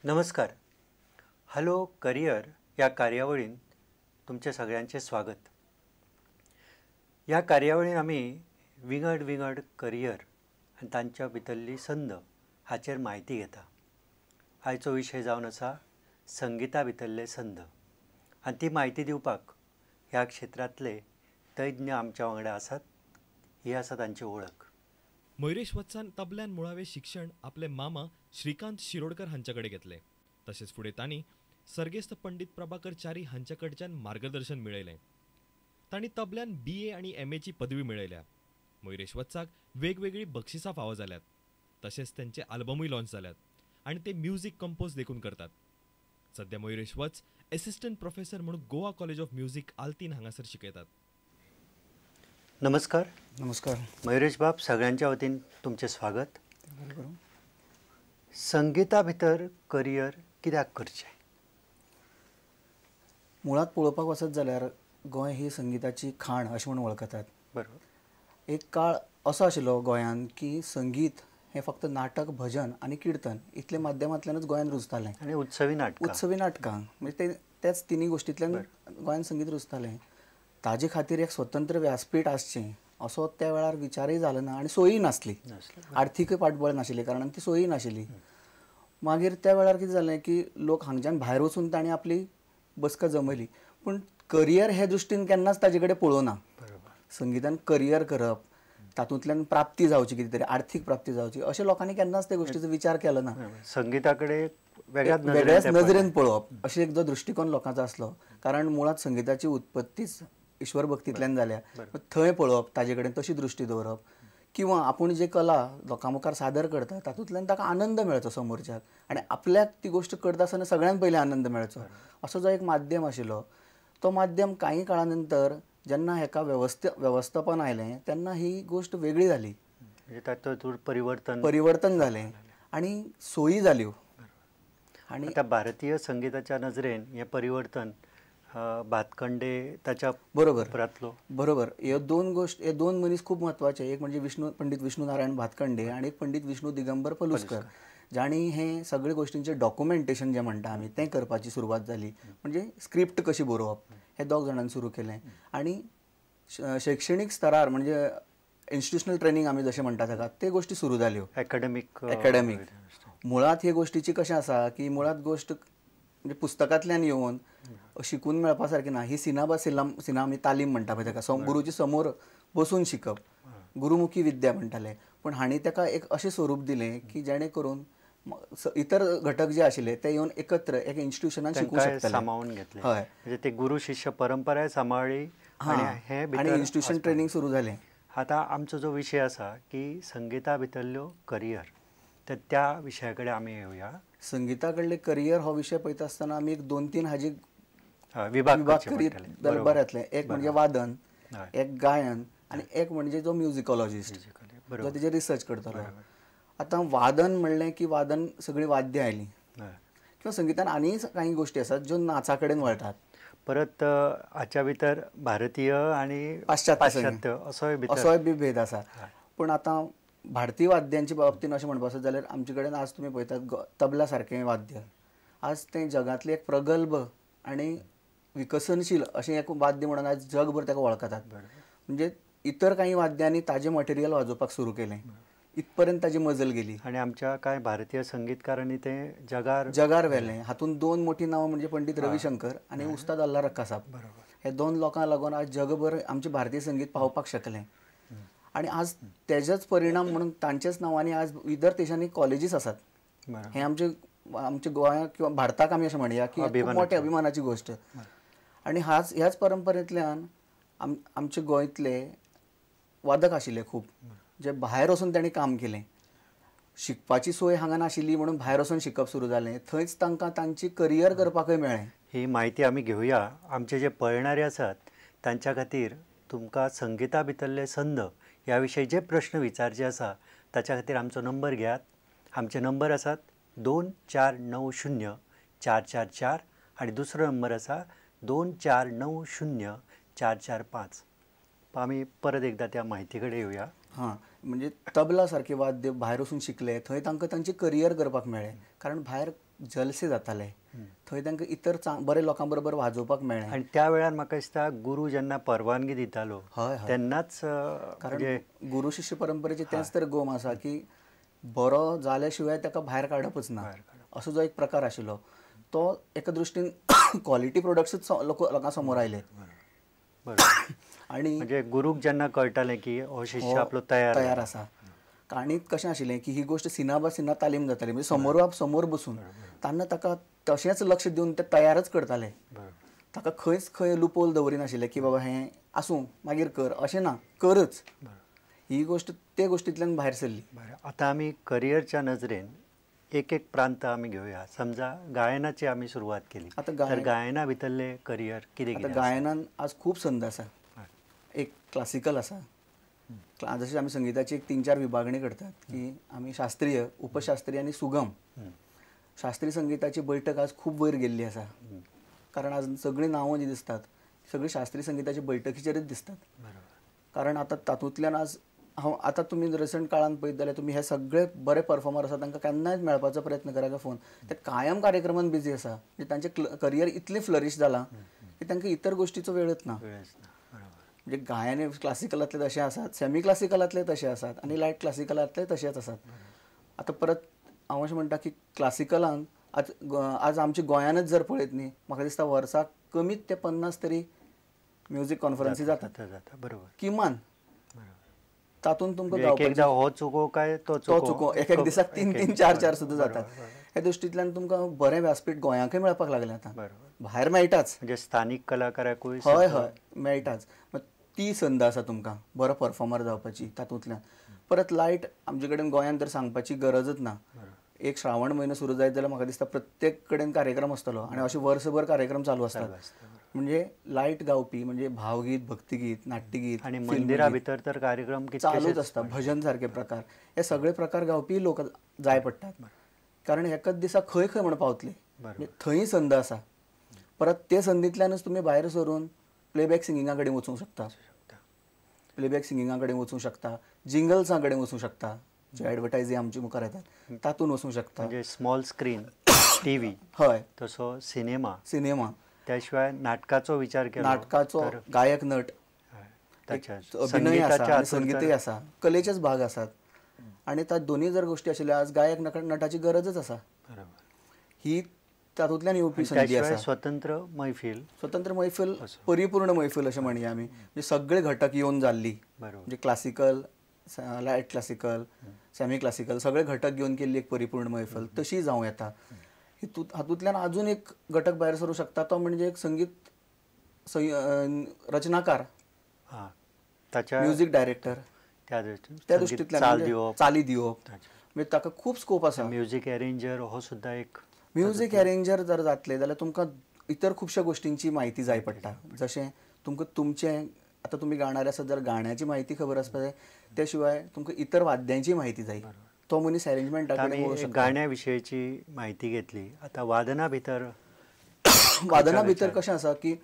नमस्कार. Hello career या कार्यावळीन तुमचे सगळ्यांचे स्वागत. ह्या कार्यावळीन आम्ही विंगड विंगड करिअर आनी तांच्या भितरली संद हाचेर म्हायती घेता. आयचो विशय जावन आसा संगिता भितरले संद आनी ती म्हायती दिवपाक ह्या क्षेत्रांतले तज्ञ आमच्या वांगडा आसात. ही आसा तांची वळख. मयुरेश वत्सान तबल्यान मुळावे शिक्षण आपले मामा श्रीकांत शिरोडकर हांच्याकडे घेतले. तसेच फुडें तांणी सर्गेस्त पंडित प्रभाकर च्यारी हांच्याकडच्यान मार्गदर्शन मेळयलें. तांणी तबल्यान BA आनी MA ची पदवी मेळयल्या. मयुरेश वत्साक वेगवेगळी बक्षिसां फावो जाल्यात. तशेंच तांचे आल्बमूय लॉन्च जाल्यात आनी ते म्युझिक कंपोज देखून करतात. सध्या मयुरेश वत्स एसिस्टंट प्रोफेसर म्हणून गोवा कॉलेज ऑफ म्युझिक आल्तीन हांगासर शिकयतात. नमस्कार. नमस्कार मयुरेश बाब, सगळ्यांच्या वतीन तुमचे स्वागत. संगीता भितर करियर कित्याक करचें? मुळात पळोवपाक वचत जाल्यार गोंय ही संगीताची खाण अशें म्हणून वळखतात. बरोबर. एक काळ असो आशिल्लो गोंयांत की संगीत हें फक्त नाटक, भजन आनी किर्तन इतले माध्यमांतल्यानूच गोंयांत रुजतालें. आनी उत्सवी नाटकां म्हणजे त्याच तिनी गोश्टींतल्यान गोंयांत संगीत रुजतालें. ताजे खातीर एक स्वतंत्र व्यासपीठ आसचें असो त्या वेळार विचारय जालो ना आनी सोयी नासली. आर्थीकय पाठबळ नाशिल्लें कारणान ती सोयी नाशिल्ली. मागीर त्या वेळार कितें जालें की लोक हांगच्यान भायर वचून तांणी आपली बसका जमयली, पूण करियर हे दृश्टीन केन्नाच ताजे कडेन पळोवना. संगीतान करियर करप, तातूंतल्यान प्राप्ती जावची, कितें तरी आर्थीक प्राप्ती जावची, अशें लोकांनी केन्नाच त्या गोश्टीचो विचार केलो ना. संगीता कडेन वेगळ्याच नजरेन पळोवप अशें एक जो दृश्टिकोन लोकांचो आसलो. कारण मुळात संगीताची उत्पत्तीच ईश्वर भक्तींतल्यान जाल्या. थंय पळोवप, ताजे कडेन तशी दृश्टी दवरप, किंवा आपूण जी कला लोकां मुखार सादर करता तातूंतल्यान ताका आनंद मेळचो समोरच्याक, आनी आपल्याक ती गोश्ट करता आसतना सगळ्यांत पयलीं आनंद मेळचो, असो जो एक माध्यम आशिल्लो. तो माध्यम कांय काळा नंतर जेन्ना हेका वेवस्थापन आयलें तेन्ना ही गोश्ट वेगळी जाली. तातूंत परिवर्तन जालें आनी सोयी जाल्यो. आनी त्या भारतीय संगीताच्या नजरेन हें परिवर्तन भातखंडे ताच्या बरोबर ह्यो दोन मनीस खूब म्हत्वाचे. एक म्हणजे पंडीत विष्णू नारायण भातखंडे आनी एक पंडीत विष्णू दिगंबर पलुस्कर, जांणी हें सगळे गोश्टींचें डॉक्युमेंटेशन जें म्हणटा आमी तें करपाची सुरवात जाली. म्हणजे स्क्रिप्ट कशी बरोवप हें दोग जाणांनी सुरू केलें. आनी शैक्षणीक स्तरार म्हणजे इन्स्टिट्युशनल ट्रेनींग आमी जशें म्हणटा ताका ते गोश्टी सुरू जाल्यो. एकाडेमीक मुळात हे गोश्टीची कशें आसा की मुळात गोश्ट म्हणजे पुस्तकांतल्यान येवन शिकून मेळपा सारकी ना. ही सिना आमी तालीम म्हणटा पळय ताका, गुरूची समोर बसून शिकप, गुरुमुखी विद्या म्हणटाले. पूण हांणी ताका एक अशें स्वरूप दिलें की जेणे करून इतर घटक जे आशिल्ले ते येवन एकत्र एक इन्स्टिट्युशनान शिकूंक शकताले. सामावून घेतले. हय, म्हणजे ते गुरु शिष्य परंपरा सांबाळ्ळी आनी इन्स्टिट्युशन ट्रेनींग सुरू जालें. आतां आमचो जो विशय आसा की संगीता भितरल्यो करियर, तर त्या विशया कडेन आमी येवया. संगीता कडले करियर हो विशय पळयता आसतना आमी एक 2-3 हाजी विभाग करीत बऱ्यांतले. एक म्हणजे वादन, एक गायन आनी एक म्हणजे जो म्युझिकॉलॉजिस्ट जो तेजेर रिसर्च करतलो. आतां वादन म्हणलें की वादन सगळीं वाद्यां आयलीं, किंवा संगीतान आनी कांय गोश्टी आसात ज्यो नाचा कडेन वळटात. परत हाच्या भितर भारतीय आनी पाश्चात्य असोय बी भेद आसा. पूण आतां भारतीय वाद्यांच्या बाबतीन अशें म्हणपाक आसत जाल्यार आमचे कडेन आज तुमी पळयतात तबला सारकें वाद्य, आज तें जगांतलें एक प्रगल्भ आनी विकसनशील अशें एक वाद्य म्हणून आज जगभर ताका वळखतात. म्हणजे इतर कांय वाद्यांनी ताजें मटेरियल वाजोवपाक सुरू केलें, इतपर्यंत ताजी मजल गेली. आनी आमच्या कांय भारतीय संगीतकारांनी तें जगार व्हेलें. हातूंत 2 मोठी नांवां म्हणजे पंडीत रविशंकर आनी उस्ताद अल्ला रक्का साहब. हे 2 लोकांक लागून आज जगभर आमचें भारतीय संगीत पावोवपाक शकलें. आनी आज तेजोच परिणाम म्हणून तांच्याच नांवांनी आज इतर देशांनी कॉलेजीस आसात. हें आमच्या गोंयांत किंवा भारताक आमी अशें म्हणया की खूब मोठ्या अभिमानाची गोश्ट. आनी ह्याच परंपरेंतल्यान आमचे गोंयांतले वादक आशिल्ले खूब, जे भायर वचून तांणी काम केलें. शिकपाची सोय हांगा नाशिल्ली म्हणून भायर वचून शिकप सुरू जालें. थंयच तांकां तांची करियर करपाकय मेळ्ळें. ही म्हायती आमी घेवया. आमचे जे पळयणारे आसात तांच्या खातीर तुमकां संगीता भितरले संद ह्या विशयी जे प्रश्न विचारचे आसा ताच्या खातीर आमचो नंबर घेयात. आमचे नंबर आसात 24904444 आनी दुसरो नंबर आसा 24904445. आमी परत एकदां त्या म्हायती कडेन येवया. हां, म्हणजे तबला सारखे वाद्य भायर वचून शिकले, थंय तांकां तांचे करियर करपाक मेळ्ळें. कारण भायर जलसे जाताले, थंय तांकां इतर बरे लोकां बरोबर वाजोवपाक मेळ्ळें. आणि त्या वेळार म्हाका दिसता गुरू जेन्ना परवानगी दितालो हय हय. तेन्नाच कारण गुरु शिश्य परंपरेचे तेंच तर गोम आसा की बरो जाल्या शिवाय ताका भायर काडपच ना, असो जो एक प्रकार आशिल्लो तो एका दृश्टीन क्वॉलिटी प्रोडक्ट्सूच लोकां समोर आयले. बरोबर. आणि म्हणजे गुरूक जेन्ना कळटालें की हो शिष्य आपलो तयार आसा. आनी कशें आशिल्लें की ही गोश्ट सिना तालीम जाताली, म्हणजे समोर बसून तान्ना ताका तशेंच लक्ष दिवन ते तयारच करताले. ताका खंयच खंय लुपोल दवरिनाशिल्ले की बाबा हें आसूं मागीर कर, अशें ना, करच. ही गोश्ट ते गोश्टींतल्यान भायर सरली. आतां आमी करियरच्या नजरेन एक एक प्रांत आमी घेवया. समजा गायनाची आमी सुरवात केली तर गायना भितरले करियर कितें आतां गायनान आज खूब संद आसा. एक क्लासिकल आसा, जशें आमी संगिताची एक 3-4 विभागणी करतात की आमी शास्त्रीय, उपशास्त्रीय आनी सुगम. शास्त्रीय संगिताची बैठक आज खूब वयर गेल्ली आसा. कारण आज सगळीं नांवां जी दिसतात सगळीं शास्त्रीय संगिताच्या बैठकीचेरच दिसतात. कारण आतां तातूंतल्यान आज आतां तुमी रिसंट काळांत पळयत जाल्यार तुमी हे सगळे बरे परफॉर्मर आसा तांकां केन्नाय मेळपाचो प्रयत्न करा काय फोन, ते कायम कार्यक्रमान बिजी आसा. म्हणजे तांचें करियर इतलें फ्लरीश जालां की तांकां इतर गोश्टीचो वेळच ना. म्हणजे गायन क्लासिकलांतले तशें आसात, सेमी क्लासिकलांतले तशें आसात आनी लायट क्लासिकलांतले तशेंच आसात. आतां परत हांव अशें म्हणटा की क्लासिकलान आज आमच्या गोंयानच जर पळयत न्ही, म्हाका दिसता वर्साक कमीत ते 50 तरी म्युजीक कॉन्फरन्सी जातात. बरोबर. किमान तातूंत तुमकां एकदा हो चुको काय तो चुको एक दिसाक 3-3, 4-4 सुद्दां जातात. हे दृश्टींतल्यान तुमकां बरें व्यासपीठ गोंयाकय मेळपाक लागलें आतां. भायर मेळटाच, म्हणजे स्थानीक कलाकाराकूय हय मेळटाच. ती संद आसा तुमकां बरो परफॉर्मर जावपाची तातूंतल्यान. परत लायट आमचे कडेन गोंयान तर सांगपाची गरजच ना. एक श्रावण म्हयनो सुरू जायत जाल्यार म्हाका दिसता प्रत्येक कडेन कार्यक्रम आसतलो आनी अशे वर्सभर कार्यक्रम चालू आसतात. म्हणजे लायट गावपी म्हणजे भावगीत, भक्तिगीत, नाट्यगीत आनी मंदिरा भितर तर कार्यक्रम चालूच आसता. भजन सारके प्रकार, हे सगळे प्रकार गावपी लोक जाय पडटात. कारण एकाच दिसा खंय खंय म्हण पावतले, थंय संद आसा. परत ते संदींतल्यानच तुमी भायर सरून प्लेबॅक सिंगिंगा कडेन वचूंक शकता. प्लेबॅक सिंगिंगा कडेन वचूंक शकता, जिंगल्सां कडेन वचूंक शकता, जे एडवर्टायजी आमचे मुखार येतात तातूंत वचूंक शकता. म्हणजे स्मॉल स्क्रीन टीव्ही, हय तसो सिनेमा, त्या शिवाय नाटकाचो विचार केलो, नाटकाचो गायक नट, अभिनय आसा, संगीतय आसा, कलेचेच भाग आसात. आनी त्या दोनूय जर गोश्टी आशिल्ल्या आज गायक नटाची गरजच आसा. ही तातूंतल्यान येवपी संदी आसा. स्वतंत्र मैफिल, परिपूर्ण मैफिल अशें म्हणया आमी. म्हणजे सगळे घटक येवन जाल्ली, म्हणजे classical, light classical, semi classical सगळे घटक घेवन केल्ली एक परिपूर्ण मैफल तशी जावं येता. हातूंतल्यान आजून एक घटक भायर सरूं शकता, तो म्हणजे एक संगीत रचनाकार, म्युजीक डायरेक्टर, त्या दृश्टींतल्यान चाली दिवप, म्हणजे ताका खूब स्कोप आसा. म्युजीक अरेंजर हो सुद्दां एक. म्युजीक अरेंजर जर जातले जाल्यार तुमकां इतर खुबश्या गोश्टींची म्हायती जाय पडटा. जशें तुमकां तुमचें आतां तुमी गाणारे आसात जाल्यार गाण्याची म्हायती खबर आसपाक जाय. त्या शिवाय तुमकां इतर वाद्यांची म्हायती जाय. तो मनीस अरेंजमेंटा कडेन वळूंक शकता. गाण्या विशयीची म्हायती घेतली. आतां वादना भितर कशें आसा की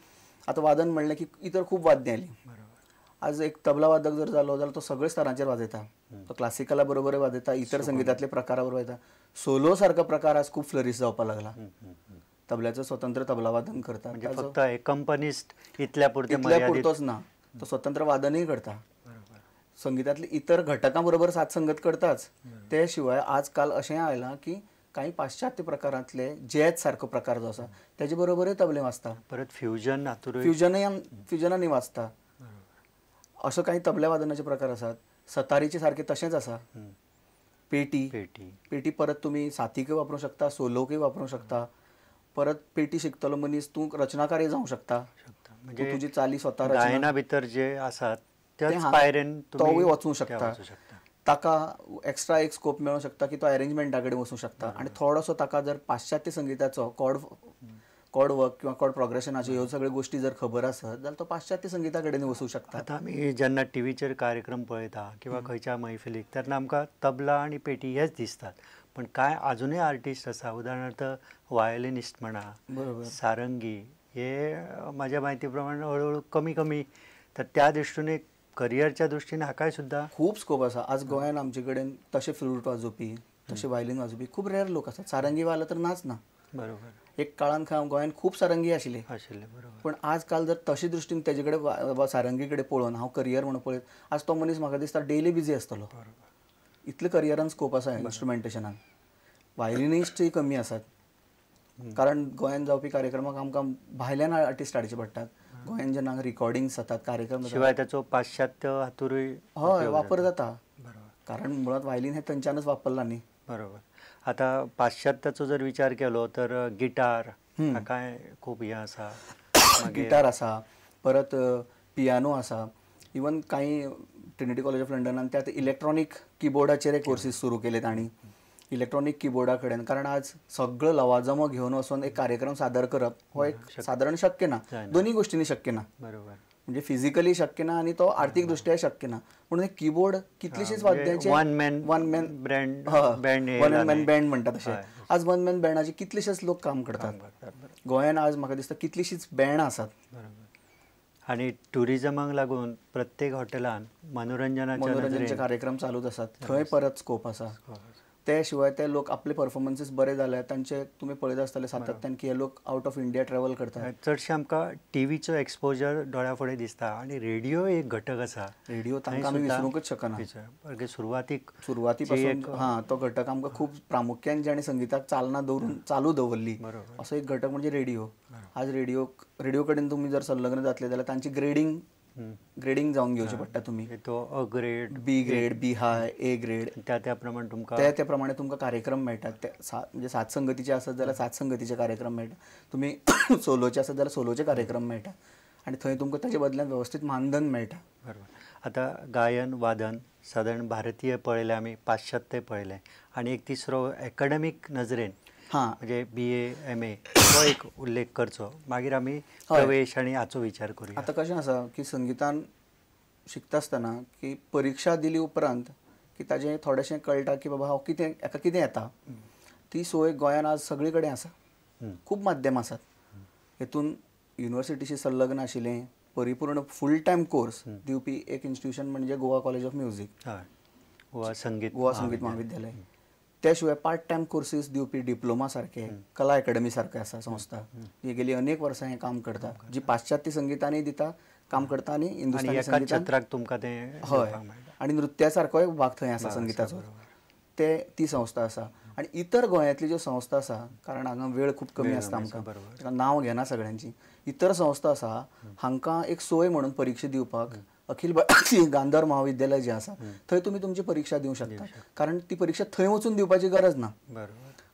आतां वादन म्हणलें की इतर खूब वाद्यां आयलीं. आज एक तबला वादक जर जालो जाल्यार तो सगळे स्तरांचेर वाजयता. तो क्लासिकला बरोबर वाजयता, इतर संगीतांतले प्रकारा बरोबर वाजयता. सोलो सारको प्रकार आज खूब फ्लरीश जावपाक लागला. तबल्याचो स्वतंत्र तबला वादन करता. म्हणजे फक्त एकंपनिस्ट इतल्या पुरतोच ना, तो स्वतंत्र वादनय करता. संगीतांतले इतर घटकां बरोबर साथ संगत करताच. ते शिवाय आजकाल अशें आयलां की काही पाश्चात्य प्रकारांतले जॅझ सारको प्रकार जो आसा तेजे बरोबरूय तबले वाजता. परत फ्युजनांनी वाजता. असो काही तबल्या वादनाचे प्रकार आसात. सतारीचे सारके तशेंच आसा. पेटी परत तुमी साथीकय वापरूंक शकता, सोलोकय वापरूंक शकता. परत पेटी शिकतलो मनीस तूं रचनाकारय जावंक शकता. म्हणजे तुजी चाली स्वता गायना भितर जे आसात त्याच पायरेन तोय वचूंक शकता. ताका एक्स्ट्रा एक स्कोप मेळूंक शकता की तो अरेंजमेंटा कडेन वचूंक शकता. आनी थोडोसो ताका जर पाश्चात्य संगीताचो कॉर्ड वर्क किंवा कॉर्ड प्रोग्रेशनाच्यो ह्यो सगळ्यो गोश्टी जर खबर आसत जाल्यार तो पाश्चात्य संगीता कडेन वचूंक शकता. आतां आमी जेन्ना टीव्हीचेर कार्यक्रम पळयता किंवा खंयच्या मैफिलीक तेन्ना आमकां तबला आनी पेटी हेच दिसतात. पण कांय आजुनूय आर्टिस्ट आसा, उदाहरणार्थ वायोलिनिस्ट म्हणा, सारंगी, हे म्हाज्या म्हायती प्रमाण हळू हळू कमी तर त्या दृश्टीन एक करियरच्या दृश्टीने हाकाय सुद्धा खूप स्कोप असा. आज गोंयान आमचे कडेन तसे फ्लूट वाजोवपी, तसे वायलीन वाजोवपी खूप रेअर लोक असतात. सारंगी वाला तर नाच ना. बरोबर एक काळान गोंयान खूप सारंगी आशिल्ले, बरोबर. पण आजकाल जर तशे दृश्टीन तेजे कडेन सारंगी कडेन पळोवन हांव करियर म्हणून पळयत, आज तो मनीस म्हाका दिसता डेली बिजी आसतलो. इतले करियरान स्कोप आसा इन्स्ट्रुमेंटेशनान. वायलिनिस्टूय कमी आसात, कारण गोंयान जावपी कार्यक्रमाक आमकां भायल्यान आर्टिस्ट हाडचे पडटात. गोंयान जेन्ना रिकॉर्डिंग्स जातात, कार्यक्रम जातात, शिवाय त्याचो पाश्चात्य हातूरूय हय वापर जाता. बरोबर कारण मुळात वायलीन हे थंयच्यानच वापरला न्ही. बरोबर. आता पाश्चात्याचो जर विचार केलो तर गिटार हाकाय खूब हें आसा. गिटार आसा, परत पियानो आसा, इवन काही ट्रिनिटी कॉलेज ऑफ लंडनान ते आतां इलेक्ट्रॉनीक किबोर्डाचेर कोर्सीस सुरू केले तांणी. इलेक्ट्रॉनीक किबोर्डा कडेन, कारण आज सगळो लवाजमो घेवन वचून एक कार्यक्रम सादर करप हो एक सादारण शक्य ना. दोन्ही गोष्टींनी शक्य ना. बरोबर. म्हणजे फिजिकली शक्य ना आणि तो आर्थीक दृश्ट्या शक्य ना. म्हणून एक कीबोर्ड कितलीशीच वाद्यांचे वन मॅन बँड म्हणटा तशें. आज वन मॅन बँडाचे कितलेशेच लोक काम करतात. गोंयान आज म्हाका दिसता कितलीशीच बँड आसात. आणि टुरिजमाक लागून प्रत्येक हॉटेलान मनोरंजनाचे कार्यक्रम चालूच आसात. थंय परत स्कोप आसा. ते शिवाय ते लोक आपले परफॉर्मन्सीस बरे जाले तांचे तुमी पळयत आसतले सातत्यान की हे लोक आउट ऑफ इंडिया ट्रॅव्हल करतात. चडशे आमकां टीव्हीचो एक्सपोजर दोळ्या फुडें दिसता आणि रेडिओ एक घटक आसा. रेडिओ तांकां आमी विसरूंकच शकना. सुरवाती पासून तो घटक आमकां खूब प्रामुख्यान जेणे संगीताक चालना दवरून चालू दवरली असो एक घटक म्हणजे रेडिओ. आज रेडिओ कडेन तुमी जर संलग्न जातले जाल्यार तांची ग्रेडिंग जावन घेवचें पडटा. तुमी तो A grade, B grade, B high, A grade, त्या प्रमाणे तुमकां त्या प्रमाणे तुमकां कार्यक्रम मेळटात. ते म्हणजे सात संगतीचे आसत जाल्यार सात संगतीचे कार्यक्रम मेळटा. तुमी सोलोचे आसत जाल्यार सोलोचे कार्यक्रम मेळटा आनी थंय तुमकां ताचे बदल्यान वेवस्थीत मानधन मेळटा. बरोबर. आतां गायन वादन सादारण भारतीय पळयलें आमी, पाश्चात्य पळयलें आनी एक तिसरो एकाडेमीक नजरेन म्हणजे BA MA तो एक उल्लेख करचो. मागीर आमी प्रवेश आनी हाचो विचार करूया. आतां कशें आसा की संगीतान शिकता आसतना की परिक्षा दिली उपरांत की ताजें थोडेंशें कळटा की बाबा हांव हाका कितें येता. ती सोय गोंयान आज सगळे कडेन आसा. खूब माध्यम आसात. हेतून युनिवर्सिटीशी संलग्न आशिल्लें परिपूर्ण फूल टायम कोर्स दिवपी एक इन्स्टिट्यूशन म्हणजे Goa college of music, Goa संगीत महाविद्यालय. त्या शिवाय पार्ट टायम कोर्सीस दिवपी डिप्लोमा सारखे, कला अकॅडमी सारखे आसा संस्था जी गेली अनेक वर्सां हें काम करता, जी पाश्चात्य संगीतानूय दिता काम करता आनी हिंदुस्थानी संगीताक तुमकां तें हय आनी नृत्या सारकोय भाग थंय आसा संगीताचो. ती संस्था आसा. आनी इतर गोंयांतली ज्यो संस्था आसा, कारण हांगा वेळ खूब कमी आसता आमकां, नांव घेना सगळ्यांची, इतर संस्था आसा हांकां एक सोय म्हणून परिक्षा दिवपाक अखिल भारतीय गांधर महाविद्यालय जें आसा थंय तुमी तुमची परिक्षा दिवंक शकता. कारण ती परिक्षा थंय वचून दिवपाची गरज ना.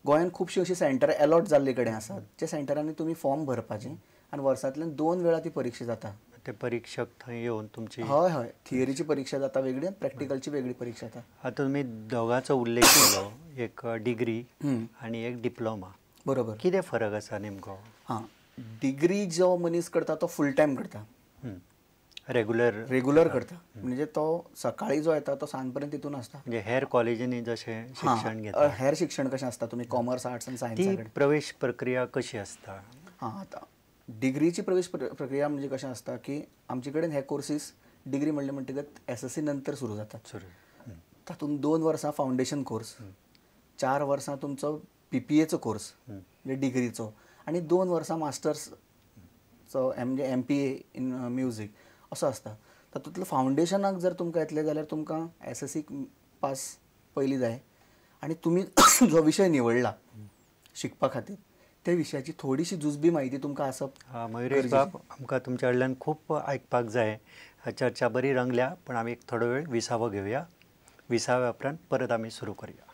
गोंयान खुबशीं अशीं सेंटर अलॉट जाल्ले कडेन आसात ज्या सेंटरांनी तुमी फॉर्म भरपाचें आनी वर्सांतल्यान 2 वेळा ती परिक्षा जाता. ते परीक्षक थंय येवन तुमची हय थियरीची परीक्षा जाता वेगळी, प्रॅक्टिकलची वेगळी परीक्षा जाता. आतां तुमी दोगांचो उल्लेख केलो, एक डिग्री आनी एक डिप्लोमा. बरोबर. कितें फरक आसा नेमको? डिग्री जो मनीस करता तो फूल टायम करता, रेग्युलर करता. म्हणजे तो सकाळी जो येता तो सांज पर्यंत तितून आसता. म्हणजे हेर कॉलेजींनी जशें शिक्षण घेता हेर शिक्षण कशें आसता, तुमी कॉमर्स, आर्ट्स आनी सायन्स ती प्रवेश प्रक्रिया कशी आसता? आतां डिग्रीची प्रवेश प्रक्रिया म्हणजे कशें आसता की आमचे कडेन हे कोर्सीस डिग्री म्हणले म्हणटकच SSC नंतर सुरू जातात. तातूंत 2 वर्सां फावंडेशन कोर्स, 4 वर्सां तुमचो PPAचो कोर्स म्हणजे डिग्रीचो, आनी 2 वर्सां मास्टर्सचो म्हणजे MPA इन म्युझीक असो आसता. तातूंतलो फावंडेशनाक जर तुमकां येतले जाल्यार तुमकां SSC पास पयली जाय आनी तुमी जो विशय निवडला शिकपा खातीर त्या विशयाची थोडीशी जुजबी म्हायती तुमकां आसप. मयुरेश बाब, आमकां तुमच्या कडल्यान खूब आयकपाक जाय. चर्चा बरी रंगल्या, पण आमी एक थोडो वेळ विसावो घेवया. विसाव्या उपरांत परत आमी सुरू करूया.